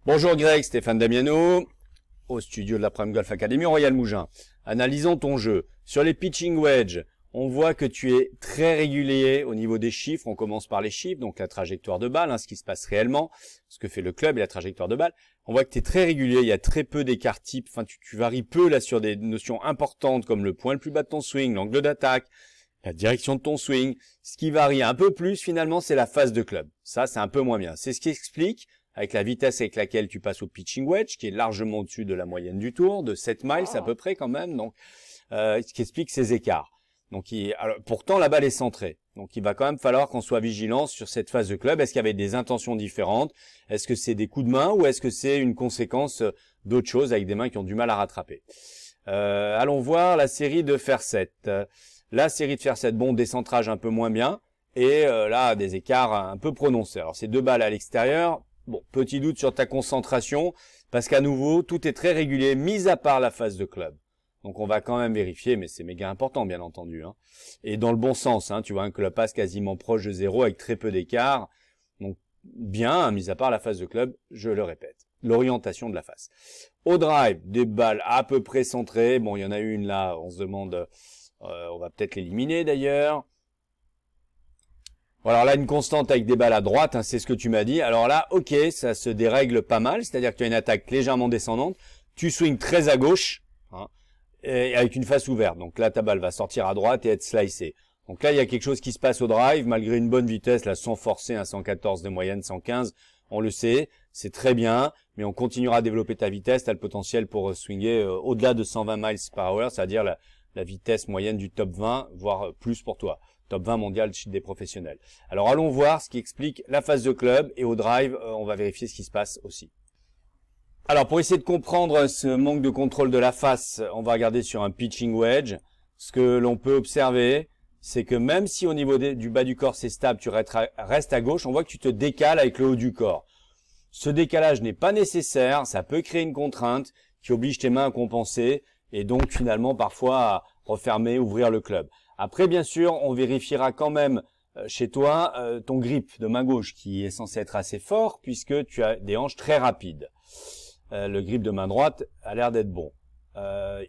Bonjour Greg, Stéphane Damiano, au studio de la Prime Golf Academy, Royal Mougins. Analysons ton jeu. Sur les pitching wedge, on voit que tu es très régulier au niveau des chiffres. On commence par les chiffres, donc la trajectoire de balle, ce qui se passe réellement, ce que fait le club et la trajectoire de balle. On voit que tu es très régulier, il y a très peu d'écart type, tu varies peu là sur des notions importantes comme le point le plus bas de ton swing, l'angle d'attaque, la direction de ton swing. Ce qui varie un peu plus finalement, c'est la phase de club. Ça, c'est un peu moins bien. C'est ce qui explique avec la vitesse avec laquelle tu passes au pitching wedge, qui est largement au-dessus de la moyenne du tour, de 7 miles à peu près quand même, donc ce qui explique ces écarts. Donc, alors, pourtant, la balle est centrée. Donc, il va quand même falloir qu'on soit vigilant sur cette phase de club. Est-ce qu'il y avait des intentions différentes? Est-ce que c'est des coups de main ou est-ce que c'est une conséquence d'autre chose avec des mains qui ont du mal à rattraper? Allons voir la série de fer 7. La série de fer 7, bon, décentrage un peu moins bien. Et là, des écarts un peu prononcés. Alors, c'est deux balles à l'extérieur. Bon, petit doute sur ta concentration, parce qu'à nouveau, tout est très régulier, mis à part la phase de club. Donc on va quand même vérifier, mais c'est méga important, bien entendu. Et dans le bon sens, tu vois, un club passe quasiment proche de zéro, avec très peu d'écart. Donc bien, mis à part la phase de club, je le répète. L'orientation de la face. Au drive, des balles à peu près centrées. Bon, il y en a une là, on se demande, on va peut-être l'éliminer d'ailleurs. Alors là, une constante avec des balles à droite, c'est ce que tu m'as dit. Alors là, ok, ça se dérègle pas mal, c'est-à-dire que tu as une attaque légèrement descendante, tu swings très à gauche, et avec une face ouverte. Donc là, ta balle va sortir à droite et être slicée. Donc là, il y a quelque chose qui se passe au drive, malgré une bonne vitesse, là, sans forcer, 114 de moyenne, 115, on le sait, c'est très bien, mais on continuera à développer ta vitesse, tu as le potentiel pour swinger au-delà de 120 miles par hour, c'est-à-dire la vitesse moyenne du top 20, voire plus pour toi. Top 20 mondial des professionnels. Alors allons voir ce qui explique la phase de club et au drive, on va vérifier ce qui se passe aussi. Alors pour essayer de comprendre ce manque de contrôle de la face, on va regarder sur un pitching wedge. Ce que l'on peut observer, c'est que même si au niveau du bas du corps c'est stable, tu restes à gauche, on voit que tu te décales avec le haut du corps. Ce décalage n'est pas nécessaire, ça peut créer une contrainte qui oblige tes mains à compenser et donc finalement parfois à refermer, ouvrir le club. Après, bien sûr, on vérifiera quand même chez toi ton grip de main gauche qui est censé être assez fort puisque tu as des hanches très rapides. Le grip de main droite a l'air d'être bon.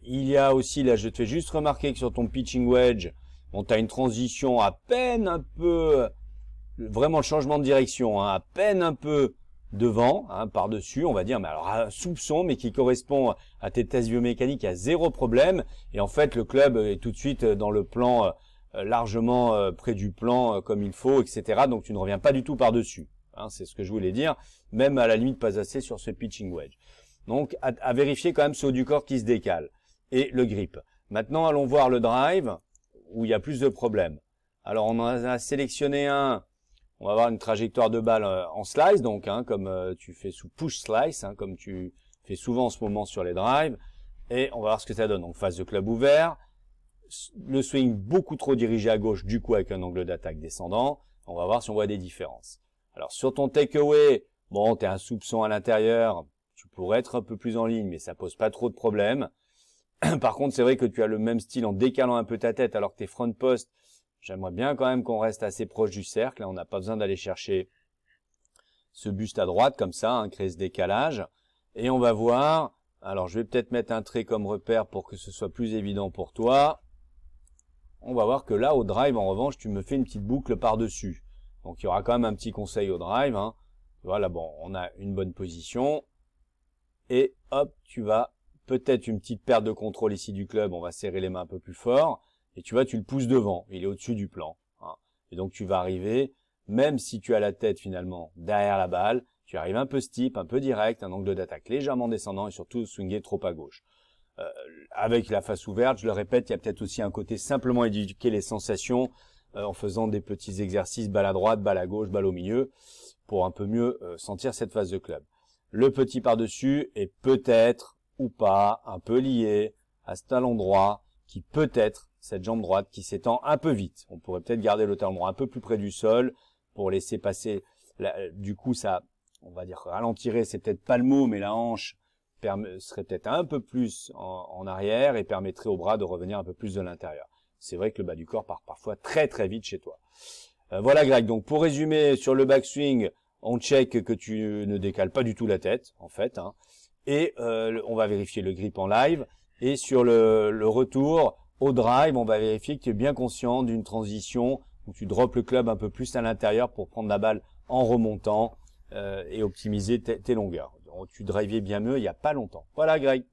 Il y a aussi, là je te fais juste remarquer que sur ton pitching wedge, bon, tu as une transition à peine un peu, vraiment le changement de direction, à peine un peu devant, par-dessus, on va dire, mais alors un soupçon, mais qui correspond à tes tests biomécaniques, à zéro problème. Et en fait, le club est tout de suite dans le plan, largement près du plan comme il faut, etc. Donc tu ne reviens pas du tout par-dessus. C'est ce que je voulais dire, même à la limite pas assez sur ce pitching wedge. Donc à vérifier quand même ce haut du corps qui se décale. Et le grip. Maintenant, allons voir le drive, où il y a plus de problèmes. Alors on en a sélectionné un. On va avoir une trajectoire de balle en slice, donc comme tu fais sous push slice, comme tu fais souvent en ce moment sur les drives. Et on va voir ce que ça donne. Donc phase de club ouvert, le swing beaucoup trop dirigé à gauche, du coup avec un angle d'attaque descendant. On va voir si on voit des différences. Alors sur ton takeaway, bon, tu as un soupçon à l'intérieur, tu pourrais être un peu plus en ligne, mais ça pose pas trop de problèmes. Par contre, c'est vrai que tu as le même style en décalant un peu ta tête alors que tes front post. J'aimerais bien quand même qu'on reste assez proche du cercle. Là, on n'a pas besoin d'aller chercher ce buste à droite comme ça, créer ce décalage. Et on va voir. Alors, je vais peut-être mettre un trait comme repère pour que ce soit plus évident pour toi. On va voir que là, au drive, en revanche, tu me fais une petite boucle par-dessus. Donc, il y aura quand même un petit conseil au drive. Voilà, bon, on a une bonne position. Et hop, tu vas peut-être une petite perte de contrôle ici du club. On va serrer les mains un peu plus fort. Et tu vois, tu le pousses devant, il est au-dessus du plan. Et donc tu vas arriver, même si tu as la tête finalement derrière la balle, tu arrives un peu steep, un peu direct, un angle d'attaque légèrement descendant et surtout swinguer trop à gauche. Avec la face ouverte, je le répète, il y a peut-être aussi un côté simplement éduquer les sensations en faisant des petits exercices, balle à droite, balle à gauche, balle au milieu, pour un peu mieux sentir cette phase de club. Le petit par-dessus est peut-être ou pas un peu lié à cet talon droit qui peut-être cette jambe droite qui s'étend un peu vite. On pourrait peut-être garder le talon droit un peu plus près du sol pour laisser passer. Du coup, ça, on va dire ralentirait, c'est peut-être pas le mot, mais la hanche serait peut-être un peu plus en arrière et permettrait au bras de revenir un peu plus de l'intérieur. C'est vrai que le bas du corps part parfois très très vite chez toi. Voilà Greg, donc pour résumer sur le backswing, on check que tu ne décales pas du tout la tête, en fait, hein. Et on va vérifier le grip en live. Et sur le retour au drive, on va vérifier que tu es bien conscient d'une transition où tu drops le club un peu plus à l'intérieur pour prendre la balle en remontant et optimiser tes longueurs. Donc, tu drivais bien mieux il n'y a pas longtemps. Voilà, Greg.